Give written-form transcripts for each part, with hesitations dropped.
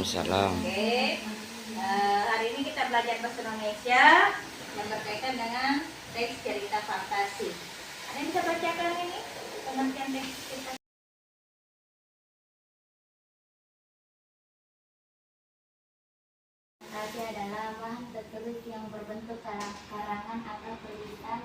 Waalaikumsalam. Oke, hari ini kita belajar bahasa Indonesia yang berkaitan dengan teks cerita fantasi. Ada yang bisa bacakan ini pengertian teks cerita? Fantasi adalah bahan tertulis yang berbentuk karangan atau tulisan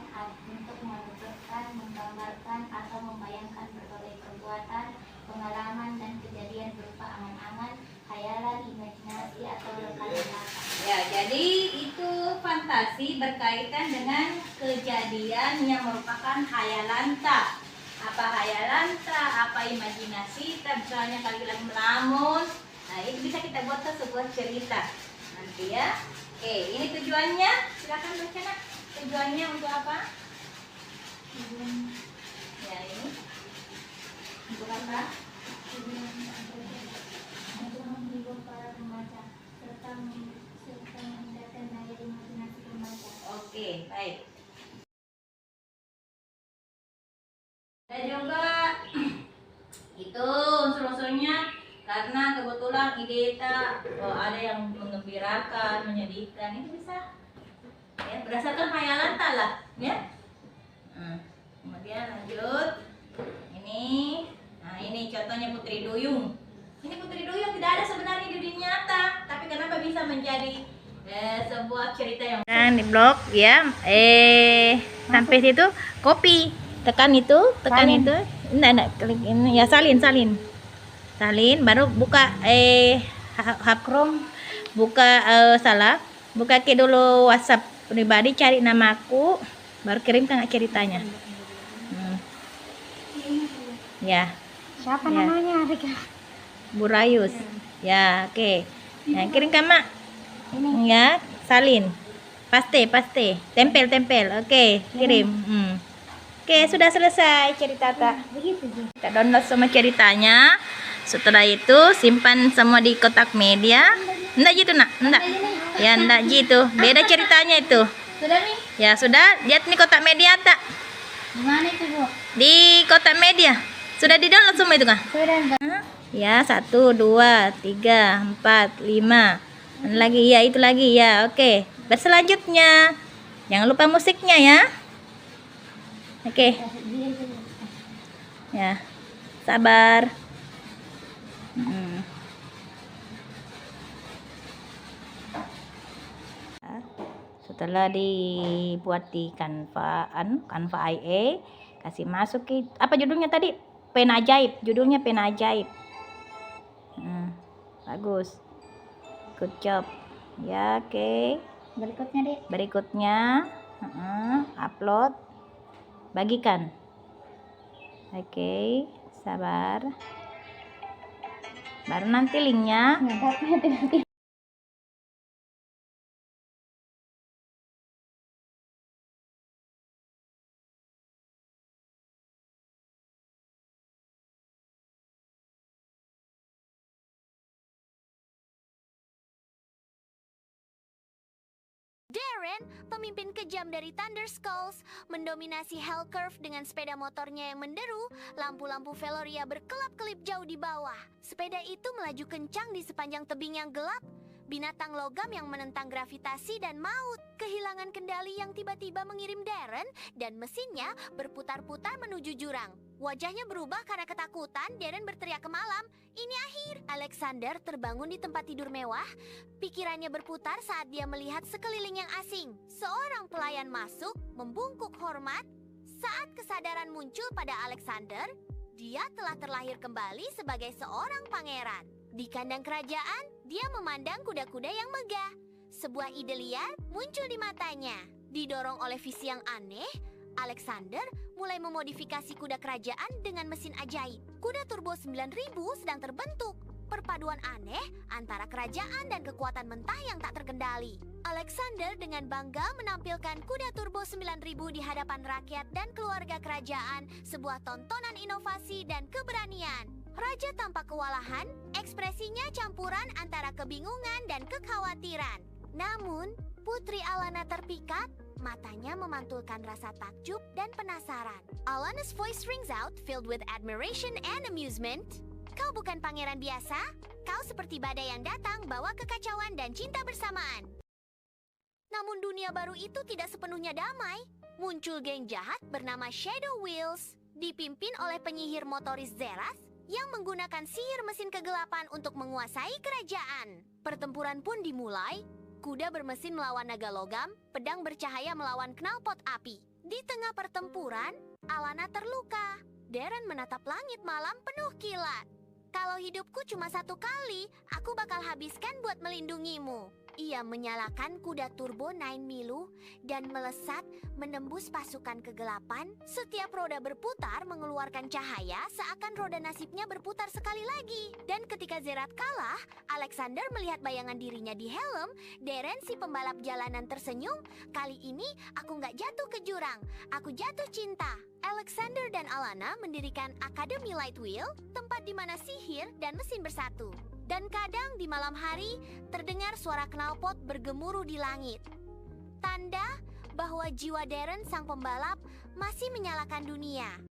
untuk menuturkan, menggambarkan, atau membayangkan berbagai perbuatan, pengalaman, dan kejadian berupa angan-angan, khayalan, imajinasi, atau reka-reka. Ya, jadi itu fantasi berkaitan dengan kejadian yang merupakan khayalanta. Apa khayalanta, apa imajinasi, misalnya kali bilang melamun. Nah, itu bisa kita buat sebuah cerita. Nanti ya. Oke, ini tujuannya. Silakan baca nak. Tujuannya untuk apa? Ya, ini. Untuk apa? Untuk menghibur para pembaca serta meningkatkan daya imajinasi pembaca. Oke, baik. Dan juga itu unsur-unsurnya karena kebetulan ide kita ada yang menggembirakan, menyedihkan, itu bisa ya berdasarkan khayalan lah ya. Kemudian lanjut ini, nah ini contohnya Putri Duyung. Ini Putri Duyung tidak ada sebenarnya di dunia nyata, tapi kenapa bisa menjadi sebuah cerita yang di blog ya. Sampai situ copy, tekan itu, Salin. itu, enggak klik ini ya, salin baru buka Chrome, buka buka ke dulu WhatsApp pribadi, cari namaku, baru kirimkan ceritanya. Ya, Siapa Ya. namanya, Rika? Burayus. Ya, oke. Nah, kirimkan mak. Ini. Ya, salin. Paste. Tempel. Oke, kirim. Oke, sudah selesai cerita tak? Begitu sih. Kita download semua ceritanya. Setelah itu simpan semua di kotak media. Enggak gitu nak? Enggak. Ya, enggak gitu. Beda ceritanya itu. Sudah nih? Ya, sudah. Lihat nih kotak media tak? Di mana itu, Bu? Di kotak media. Sudah di-download semua itu kah? Sudah, Mbak. Ya, 1, 2, 3, 4, 5. Lagi ya, itu lagi ya. Oke. Berselanjutnya. Jangan lupa musiknya ya. Oke. Ya. Sabar. Setelah dibuat di Canva IE, kasih masuk ke apa judulnya tadi? Pena ajaib. Judulnya pena ajaib. Bagus. Good job. Ya, oke. Berikutnya, Dek. Berikutnya, upload, bagikan. Oke, sabar. Baru nanti linknya. Nggak dapat. Darren, pemimpin kejam dari Thunder Skulls, mendominasi Hellcurve dengan sepeda motornya yang menderu, lampu-lampu Veloria berkelap-kelip jauh di bawah. Sepeda itu melaju kencang di sepanjang tebing yang gelap, binatang logam yang menentang gravitasi dan maut, kehilangan kendali yang tiba-tiba mengirim Darren, dan mesinnya berputar-putar menuju jurang. Wajahnya berubah karena ketakutan, Darren berteriak ke malam, "Ini akhir!" Alexander terbangun di tempat tidur mewah. Pikirannya berputar saat dia melihat sekeliling yang asing. Seorang pelayan masuk, membungkuk hormat. Saat kesadaran muncul pada Alexander, dia telah terlahir kembali sebagai seorang pangeran. Di kandang kerajaan, dia memandang kuda-kuda yang megah. Sebuah ide liar muncul di matanya. Didorong oleh visi yang aneh, Alexander mulai memodifikasi kuda kerajaan dengan mesin ajaib. Kuda turbo 9000 sedang terbentuk. Perpaduan aneh antara kerajaan dan kekuatan mentah yang tak terkendali. Alexander dengan bangga menampilkan kuda turbo 9000 di hadapan rakyat dan keluarga kerajaan, sebuah tontonan inovasi dan keberanian. Raja tampak kewalahan, ekspresinya campuran antara kebingungan dan kekhawatiran. Namun, Putri Alana terpikat, matanya memantulkan rasa takjub dan penasaran. Alana's voice rings out, filled with admiration and amusement. Kau bukan pangeran biasa. Kau seperti badai yang datang bawa kekacauan dan cinta bersamaan. Namun dunia baru itu tidak sepenuhnya damai. Muncul geng jahat bernama Shadow Wheels, dipimpin oleh penyihir motoris Zeras yang menggunakan sihir mesin kegelapan untuk menguasai kerajaan. Pertempuran pun dimulai. Kuda bermesin melawan naga logam, pedang bercahaya melawan knalpot api. Di tengah pertempuran, Alana terluka. Darren menatap langit malam penuh kilat. Kalau hidupku cuma satu kali, aku bakal habiskan buat melindungimu. Ia menyalakan kuda turbo 9 Milu dan melesat menembus pasukan kegelapan. Setiap roda berputar mengeluarkan cahaya seakan roda nasibnya berputar sekali lagi. Dan ketika Zerat kalah, Alexander melihat bayangan dirinya di helm. Darren si pembalap jalanan tersenyum. Kali ini aku nggak jatuh ke jurang, aku jatuh cinta. Alexander dan Alana mendirikan Akademi Lightwheel, tempat di mana sihir dan mesin bersatu. Dan kadang di malam hari terdengar suara knalpot bergemuruh di langit. Tanda bahwa jiwa Darren sang pembalap masih menyalakan dunia.